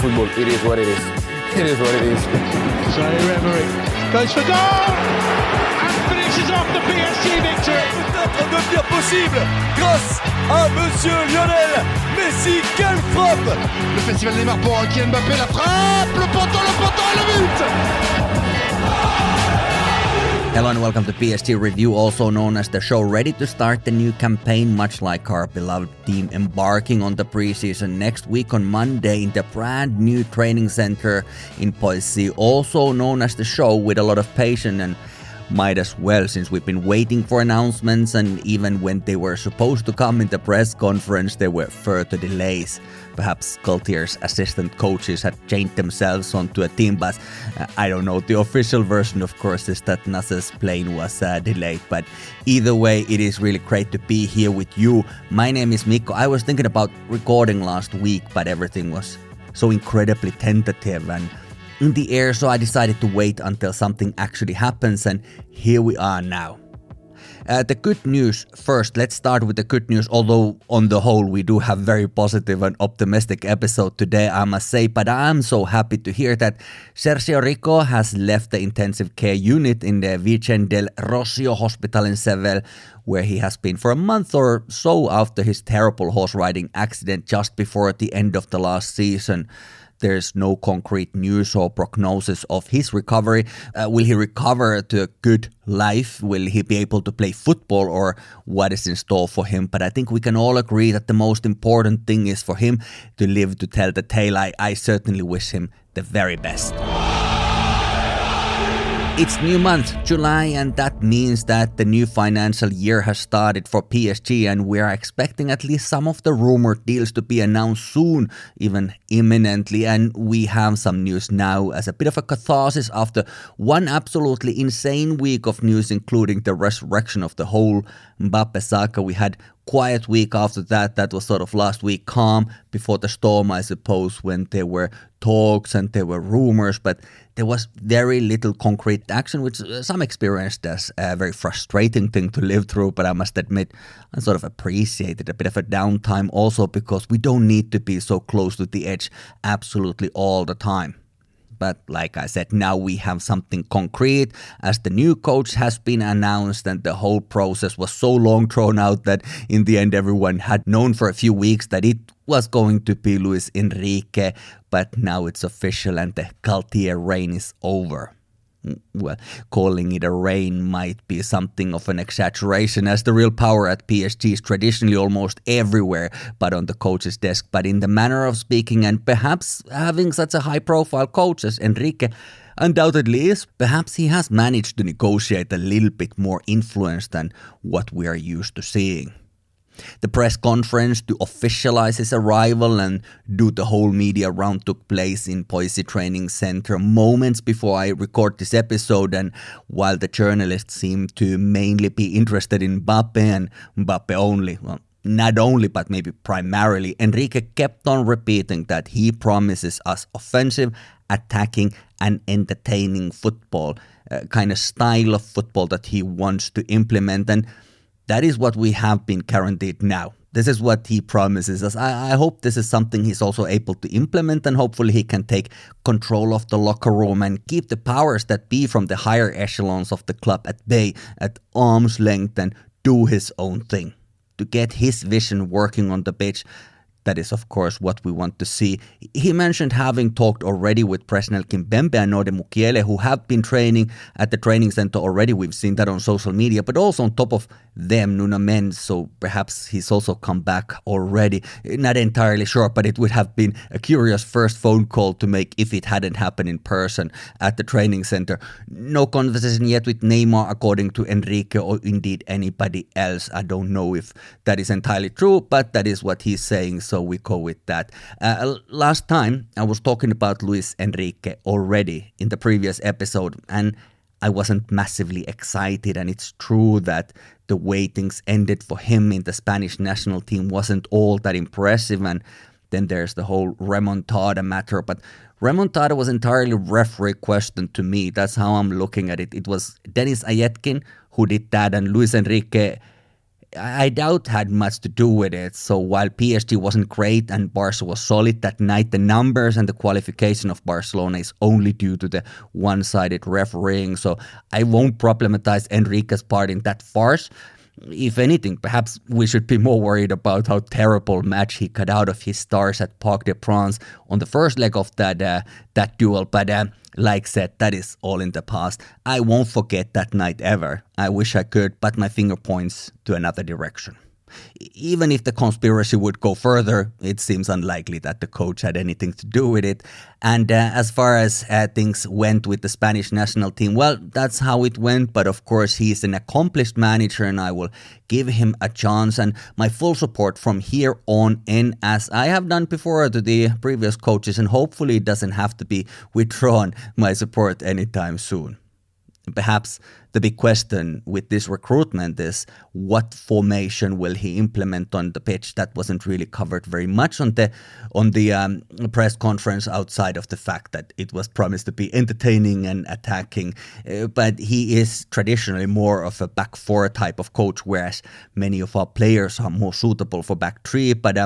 football. It is what it is. It is what it is. So Emery goes for goal and finishes off the PSG victory. Peut-être devenir possible grâce à Monsieur Lionel Messi. Quelle frappe! Le festival Neymar pour Kylian Mbappé, la frappe, le poteau et le but! Hello and welcome to PSG Review, also known as the show ready to start the new campaign, much like our beloved team embarking on the preseason next week on Monday in the brand new training center in Poissy, also known as the show with a lot of patience and might as well, since we've been waiting for announcements, and even when they were supposed to come in the press conference, there were further delays. Perhaps Galtier's assistant coaches had changed themselves onto a team, but I don't know. The official version, of course, is that Nasser's plane was delayed. But either way, it is really great to be here with you. My name is Mikko. I was thinking about recording last week, but everything was so incredibly tentative and in the air, so I decided to wait until something actually happens, and here we are now. The good news first. Let's start with the good news, although on the whole we do have very positive and optimistic episode today, I must say, but I'm so happy to hear that Sergio Rico has left the intensive care unit in the Virgen del Rocío Hospital in Seville, where he has been for a month or so after his terrible horse riding accident just before the end of the last season. There's no concrete news or prognosis of his recovery. Will he recover to a good life? Will he be able to play football, or what is in store for him? But I think we can all agree that the most important thing is for him to live to tell the tale. I certainly wish him the very best. It's new month, July, and that means that the new financial year has started for PSG, and we are expecting at least some of the rumored deals to be announced soon, even imminently, and we have some news now as a bit of a catharsis after one absolutely insane week of news, including the resurrection of the whole Mbappé saga. We had quiet week after that. That was sort of last week, calm before the storm, I suppose, when there were talks and there were rumors, but there was very little concrete action, which some experienced as a very frustrating thing to live through. But I must admit, I sort of appreciated a bit of a downtime also, because we don't need to be so close to the edge absolutely all the time. But like I said, now we have something concrete, as the new coach has been announced, and the whole process was so long drawn out that in the end everyone had known for a few weeks that it was going to be Luis Enrique, but now it's official and the Galtier reign is over. Well, calling it a reign might be something of an exaggeration, as the real power at PSG is traditionally almost everywhere but on the coach's desk. But in the manner of speaking, and perhaps having such a high-profile coach as Enrique undoubtedly is, perhaps he has managed to negotiate a little bit more influence than what we are used to seeing. The press conference to officialize his arrival and do the whole media round took place in Poissy Training Center moments before I record this episode, and while the journalists seem to mainly be interested in Mbappé and Mbappé only, well, not only but maybe primarily, Enrique kept on repeating that he promises us offensive, attacking and entertaining football, kind of style of football that he wants to implement, and that is what we have been guaranteed now. This is what he promises us. I hope this is something he's also able to implement, and hopefully he can take control of the locker room and keep the powers that be from the higher echelons of the club at bay, at arm's length, and do his own thing. To get his vision working on the pitch, that is, of course, what we want to see. He mentioned having talked already with Presnel Kimpembe and Node Mukiele, who have been training at the training center already. We've seen that on social media, but also on top of them, Nuno Mendes, so perhaps he's also come back already. Not entirely sure, but it would have been a curious first phone call to make if it hadn't happened in person at the training center. No conversation yet with Neymar, according to Enrique, or indeed anybody else. I don't know if that is entirely true, but that is what he's saying, so we go with that. Last time I was talking about Luis Enrique already in the previous episode, and I wasn't massively excited, and it's true that the way things ended for him in the Spanish national team wasn't all that impressive, and then there's the whole remontada matter, but remontada was entirely referee question to me. That's how I'm looking at it. It was Dennis Ayetkin who did that, and Luis Enrique I doubt had much to do with it. So while PSG wasn't great and Barca was solid that night, the numbers and the qualification of Barcelona is only due to the one-sided refereeing. So I won't problematize Enrique's part in that farce. If anything, perhaps we should be more worried about how terrible match he cut out of his stars at Parc des Princes on the first leg of that duel. But like said, that is all in the past. I won't forget that night ever. I wish I could, but my finger points to another direction. Even if the conspiracy would go further, it seems unlikely that the coach had anything to do with it. And as far as things went with the Spanish national team, well, that's how it went. But of course, he's an accomplished manager and I will give him a chance and my full support from here on in, as I have done before to the previous coaches. And hopefully it doesn't have to be withdrawn, my support, anytime soon. Perhaps the big question with this recruitment is what formation will he implement on the pitch? That wasn't really covered very much on the press conference outside of the fact that it was promised to be entertaining and attacking. But he is traditionally more of a back four type of coach, whereas many of our players are more suitable for back three. But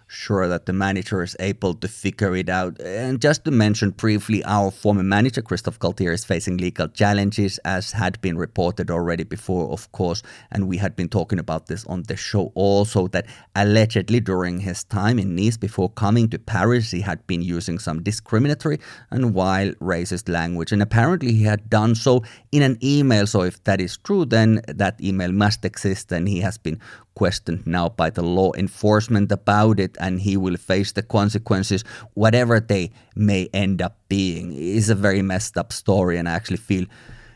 sure that the manager is able to figure it out. And just to mention briefly, our former manager, Christophe Galtier, is facing legal challenges, as had been reported already before, of course. And we had been talking about this on the show also, that allegedly during his time in Nice before coming to Paris, he had been using some discriminatory and wild racist language. And apparently he had done so in an email. So if that is true, then that email must exist, and he has been questioned now by the law enforcement about it, and he will face the consequences, whatever they may end up being. It is a very messed up story, and I actually feel a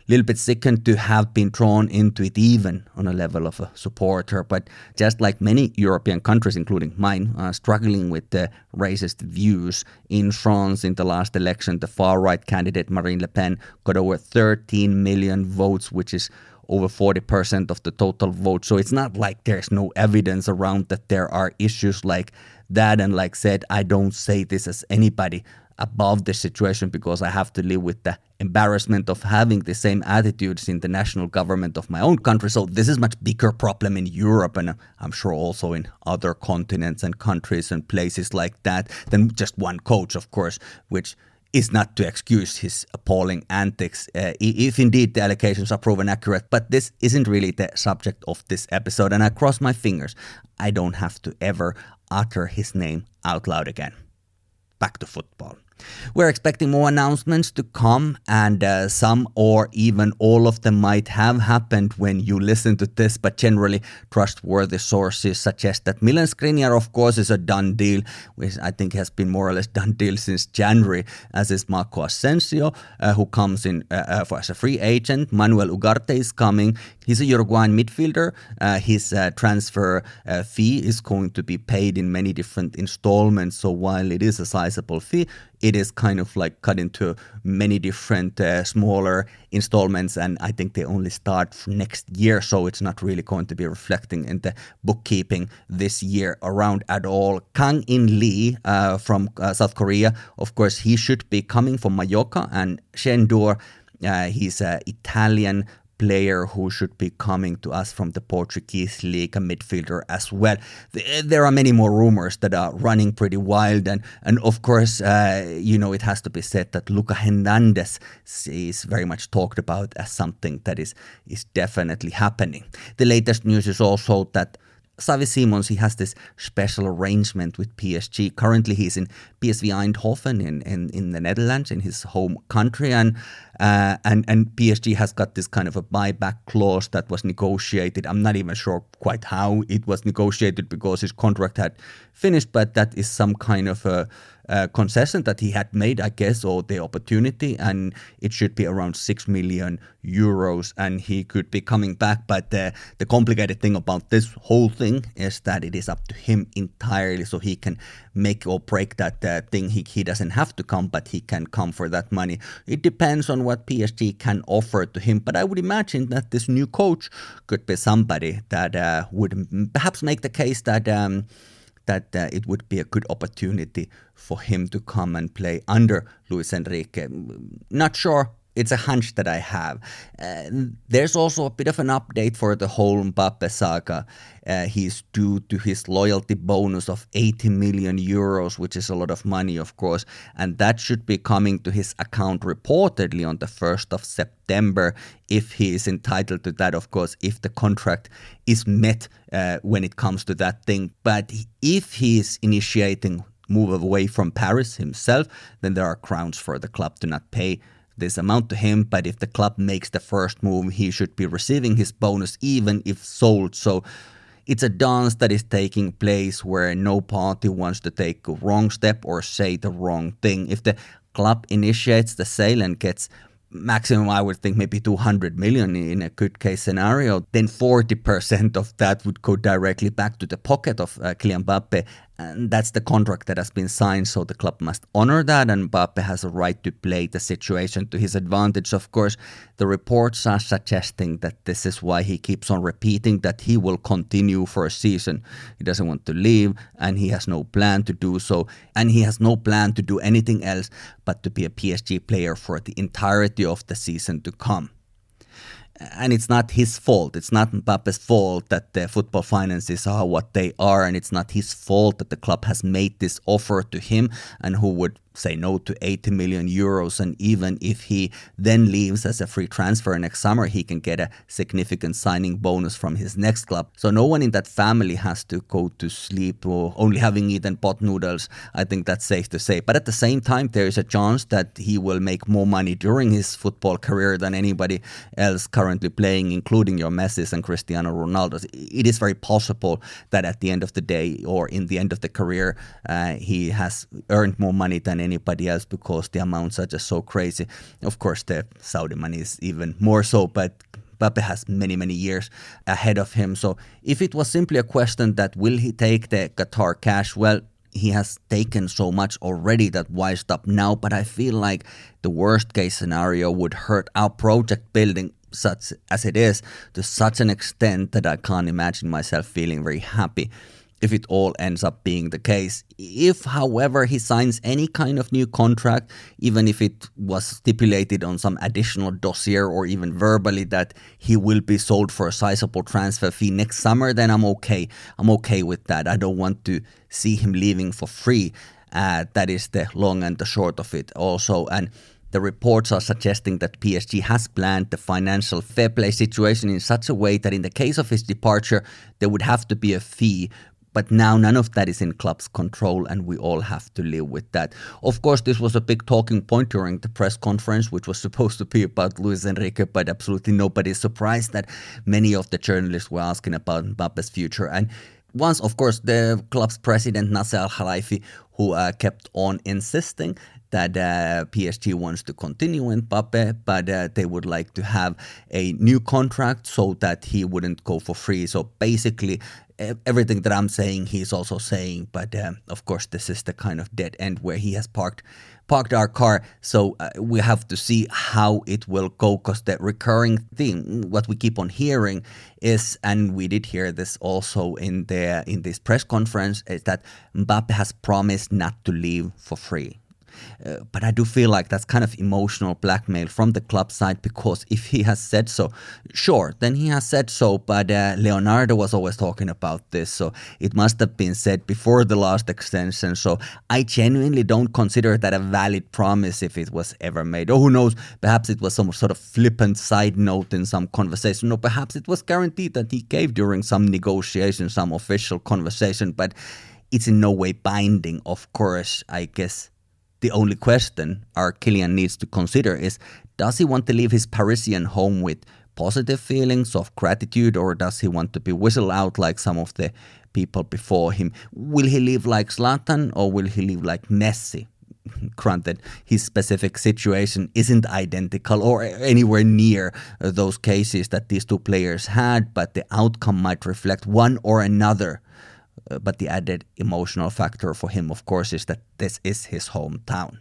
little bit sickened to have been drawn into it even on a level of a supporter. But just like many European countries, including mine, are struggling with the racist views. In France, in the last election, the far-right candidate Marine Le Pen got over 13 million votes, which is over 40% of the total vote. So it's not like there's no evidence around that there are issues like that. And like said, I don't say this as anybody above the situation, because I have to live with the embarrassment of having the same attitudes in the national government of my own country. So this is a much bigger problem in Europe, and I'm sure also in other continents and countries and places like that, than just one coach, of course, which is not to excuse his appalling antics, if indeed the allegations are proven accurate. But this isn't really the subject of this episode, and I cross my fingers I don't have to ever utter his name out loud again. Back to football. We're expecting more announcements to come, and some or even all of them might have happened when you listen to this, but generally trustworthy sources suggest that Milan Skriniar, of course, is a done deal, which I think has been more or less done deal since January, as is Marco Asensio, who comes in as a free agent. Manuel Ugarte is coming. He's a Uruguayan midfielder. His transfer fee is going to be paid in many different installments, so while it is a sizable fee, it is kind of like cut into many different smaller installments, and I think they only start next year, so it's not really going to be reflecting in the bookkeeping this year around at all. Kang In Lee from South Korea, of course, he should be coming from Mallorca, and Shendur, he's an Italian player who should be coming to us from the Portuguese league, a midfielder as well. There are many more rumors that are running pretty wild, and of course, it has to be said that Luca Hernandez is very much talked about as something that is definitely happening. The latest news is also that Xavi Simons, he has this special arrangement with PSG. Currently, he's in PSV Eindhoven in the Netherlands, in his home country, and PSG has got this kind of a buyback clause that was negotiated. I'm not even sure quite how it was negotiated because his contract had finished, but that is some kind of a concession that he had made, I guess, or the opportunity, and it should be around 6 million euros, and he could be coming back. But the complicated thing about this whole thing is that it is up to him entirely, so he can make or break that thing. He doesn't have to come, but he can come for that money. It depends on what PSG can offer to him, but I would imagine that this new coach could be somebody that would perhaps make the case that it would be a good opportunity for him to come and play under Luis Enrique. Not sure It's a hunch that I have. There's also a bit of an update for the whole Mbappé saga. He's due to his loyalty bonus of 80 million euros, which is a lot of money, of course, and that should be coming to his account reportedly on the 1st of September, if he is entitled to that, of course, if the contract is met when it comes to that thing. But if he is initiating move away from Paris himself, then there are grounds for the club to not pay this amount to him. But if the club makes the first move, he should be receiving his bonus even if sold. So it's a dance that is taking place where no party wants to take a wrong step or say the wrong thing. If the club initiates the sale and gets maximum, I would think maybe 200 million in a good case scenario, then 40% of that would go directly back to the pocket of Kylian Mbappé. And that's the contract that has been signed, so the club must honor that, and Mbappé has a right to play the situation to his advantage. Of course, the reports are suggesting that this is why he keeps on repeating that he will continue for a season. He doesn't want to leave, and he has no plan to do so, and he has no plan to do anything else but to be a PSG player for the entirety of the season to come. And it's not his fault. It's not Mbappe's fault that the football finances are what they are, and it's not his fault that the club has made this offer to him, and who would say no to 80 million euros. And even if he then leaves as a free transfer next summer, he can get a significant signing bonus from his next club. So no one in that family has to go to sleep or only having eaten pot noodles. I think that's safe to say. But at the same time, there is a chance that he will make more money during his football career than anybody else currently playing, including your Messis and Cristiano Ronaldo. It is very possible that at the end of the day, or in the end of the career, he has earned more money than anybody else, because the amounts are just so crazy. Of course, the Saudi money is even more so, but Mbappé has many, many years ahead of him. So if it was simply a question that will he take the Qatar cash, well, he has taken so much already that why stop now? But I feel like the worst case scenario would hurt our project building, such as it is, to such an extent that I can't imagine myself feeling very happy if it all ends up being the case. If, however, he signs any kind of new contract, even if it was stipulated on some additional dossier or even verbally that he will be sold for a sizable transfer fee next summer, then I'm okay. I'm okay with that. I don't want to see him leaving for free. That is the long and the short of it also. And the reports are suggesting that PSG has planned the financial fair play situation in such a way that in the case of his departure, there would have to be a fee. But now none of that is in club's control, and we all have to live with that. Of course, this was a big talking point during the press conference, which was supposed to be about Luis Enrique, but absolutely nobody is surprised that many of the journalists were asking about Mbappe's future. And once, of course, the club's president, Nasser Al-Khelaifi, who kept on insisting that PSG wants to continue with Mbappé, but they would like to have a new contract so that he wouldn't go for free. So basically, everything that I'm saying, he's also saying, but of course, this is the kind of dead end where he has parked our car. So we have to see how it will go, because the recurring theme, what we keep on hearing is, and we did hear this also in this press conference, is that Mbappé has promised not to leave for free. But I do feel like that's kind of emotional blackmail from the club side, because if he has said so, sure, then he has said so, but Leonardo was always talking about this, so it must have been said before the last extension. So I genuinely don't consider that a valid promise if it was ever made. Or who knows, perhaps it was some sort of flippant side note in some conversation, or perhaps it was guaranteed that he gave during some negotiation, some official conversation, but it's in no way binding, of course. I guess the only question our Kylian needs to consider is, does he want to leave his Parisian home with positive feelings of gratitude, or does he want to be whistled out like some of the people before him? Will he leave like Zlatan, or will he leave like Messi? Granted, his specific situation isn't identical or anywhere near those cases that these two players had, but the outcome might reflect one or another. But the added emotional factor for him, of course, is that this is his hometown.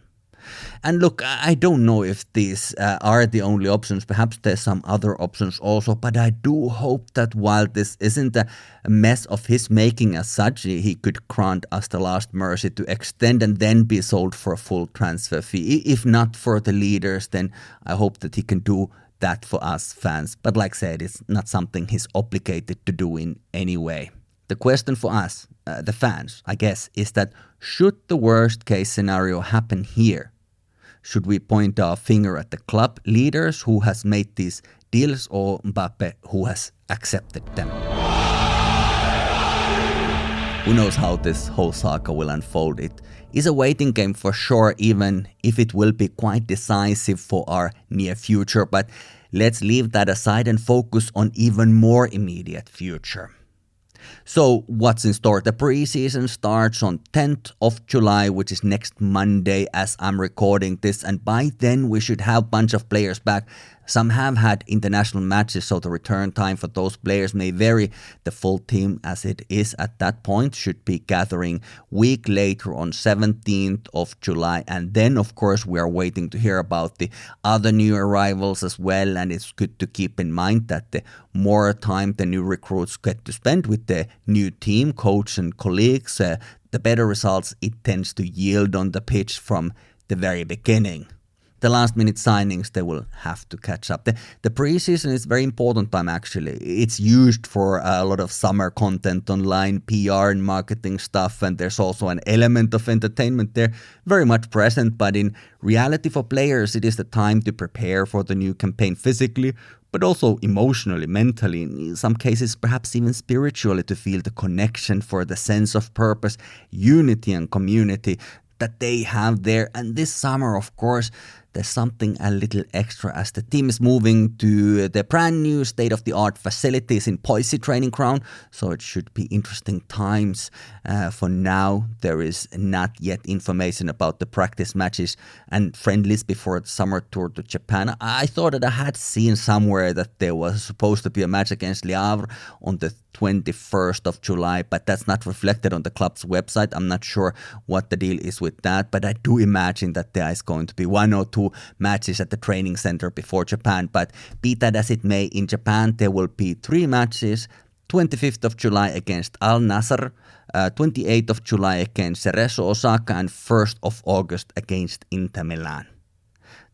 And look, I don't know if these are the only options. Perhaps there's some other options also, but I do hope that while this isn't a mess of his making as such, he could grant us the last mercy to extend and then be sold for a full transfer fee. If not for the leaders, then I hope that he can do that for us fans. But like I said, it's not something he's obligated to do in any way. The question for us, the fans, I guess, is that should the worst case scenario happen here, should we point our finger at the club leaders who has made these deals or Mbappé who has accepted them? Who knows how this whole saga will unfold? It is a waiting game for sure, even if it will be quite decisive for our near future. But let's leave that aside and focus on even more immediate future. So what's in store? The preseason starts on 10th of July, which is next Monday as I'm recording this. And by then we should have a bunch of players back. Some have had international matches, so the return time for those players may vary. The full team, as it is at that point, should be gathering week later on 17th of July. And then, of course, we are waiting to hear about the other new arrivals as well. And it's good to keep in mind that the more time the new recruits get to spend with the new team, coach and colleagues, the better results it tends to yield on the pitch from the very beginning. The last minute signings, they will have to catch up. The preseason is very important time actually. It's used for a lot of summer content online, PR and marketing stuff, and there's also an element of entertainment there very much present. But in reality for players, it is the time to prepare for the new campaign physically, but also emotionally, mentally, in some cases perhaps even spiritually, to feel the connection for the sense of purpose, unity and community that they have there. And this summer, of course, there's something a little extra as the team is moving to the brand new state-of-the-art facilities in Poissy training ground. So it should be interesting times. For now, there is not yet information about the practice matches and friendlies before the summer tour to Japan. I thought that I had seen somewhere that there was supposed to be a match against Le Havre on the 21st of July, but that's not reflected on the club's website. I'm not sure what the deal is with that, but I do imagine that there is going to be 1 or 2 matches at the training center before Japan. But be that as it may, in Japan there will be 3 matches. 25th of July against Al Nassr, 28th of July against Cerezo Osaka, and 1st of August against Inter Milan.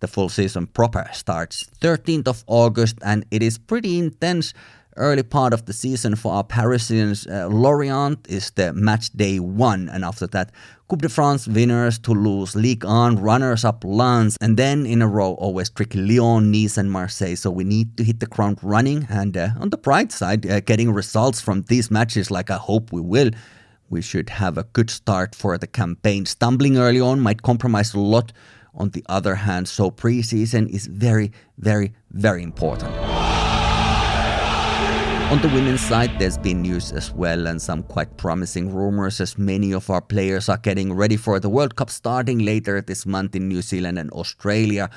The full season proper starts 13th of August, and it is pretty intense early part of the season for our Parisians. Lorient is the match day 1, and after that Coupe de France winners Toulouse, Ligue 1 runners-up Lens, and then in a row always tricky Lyon, Nice and Marseille. So we need to hit the ground running, and on the bright side, getting results from these matches like I hope we will, we should have a good start for the campaign. Stumbling early on might compromise a lot on the other hand, so preseason is very, very, very important. On the women's side, there's been news as well, and some quite promising rumors, as many of our players are getting ready for the World Cup starting later this month in New Zealand and Australia.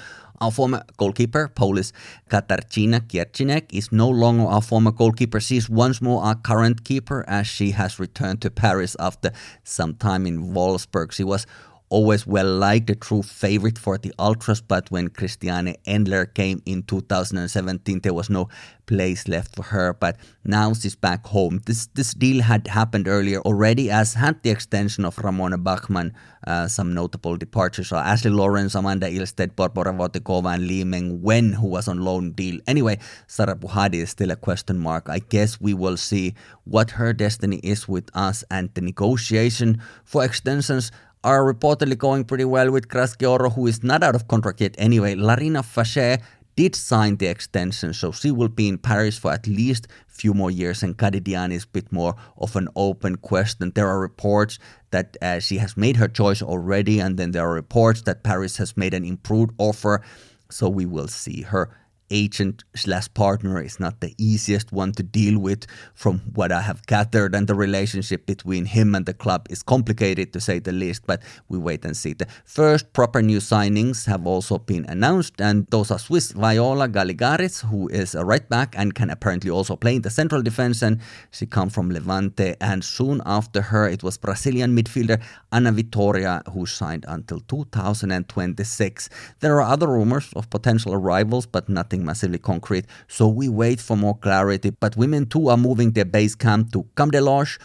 Our former goalkeeper, Polish Katarzyna Kierczynek, is no longer our former goalkeeper. She's once more our current keeper, as she has returned to Paris after some time in Wolfsburg. She was always well liked, a true favorite for the Ultras, but when Christiane Endler came in 2017, there was no place left for her. But now she's back home. This deal had happened earlier already, as had the extension of Ramona Bachmann. Some notable departures are Ashley Lawrence, Amanda Ilstedt, Barbara Votikova, and Li Meng-Wen, who was on loan deal. Anyway, Sarah Buhadi is still a question mark. I guess we will see what her destiny is with us, and the negotiation for extensions are reportedly going pretty well with Kraschioro, who is not out of contract yet anyway. Larina Fachet did sign the extension, so she will be in Paris for at least a few more years, and Kadidian is a bit more of an open question. There are reports that she has made her choice already, and then there are reports that Paris has made an improved offer, so we will see. Her agent/partner is not the easiest one to deal with from what I have gathered, and the relationship between him and the club is complicated to say the least, but we wait and see. The first proper new signings have also been announced, and those are Swiss Viola Galigaris, who is a right back and can apparently also play in the central defense, and she comes from Levante, and soon after her it was Brazilian midfielder Ana Vitória, who signed until 2026. There are other rumors of potential arrivals, but nothing massively concrete, so we wait for more clarity. But women too are moving their base camp to Camp de Loge,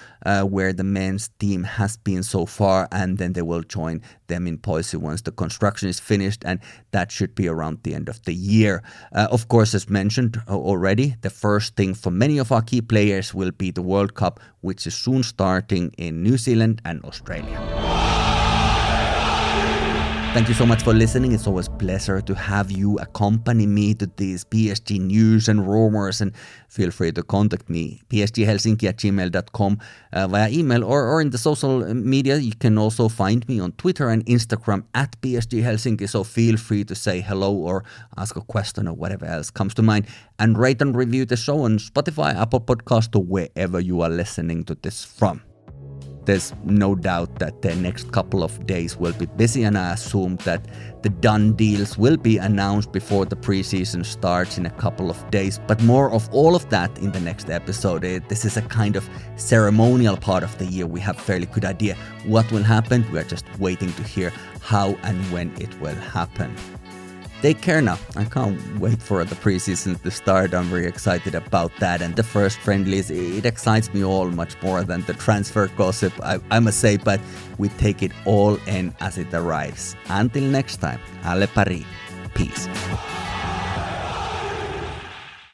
where the men's team has been so far, and then they will join them in Poissy once the construction is finished, and that should be around the end of the year. Of course, as mentioned already, the first thing for many of our key players will be the World Cup, which is soon starting in New Zealand and Australia. Thank you so much for listening. It's always a pleasure to have you accompany me to these PSG news and rumors, and feel free to contact me, psghelsinki@gmail.com via email or in the social media. You can also find me on Twitter and Instagram @psghelsinki, so feel free to say hello or ask a question or whatever else comes to mind, and rate and review the show on Spotify, Apple Podcast, or wherever you are listening to this from. There's no doubt that the next couple of days will be busy, and I assume that the done deals will be announced before the preseason starts in a couple of days. But more of all of that in the next episode. This is a kind of ceremonial part of the year. We have a fairly good idea what will happen. We are just waiting to hear how and when it will happen. Take care now. I can't wait for the preseason to start. I'm very excited about that. And the first friendlies, it excites me all much more than the transfer gossip, I must say, but we take it all in as it arrives. Until next time, alle Paris. Peace.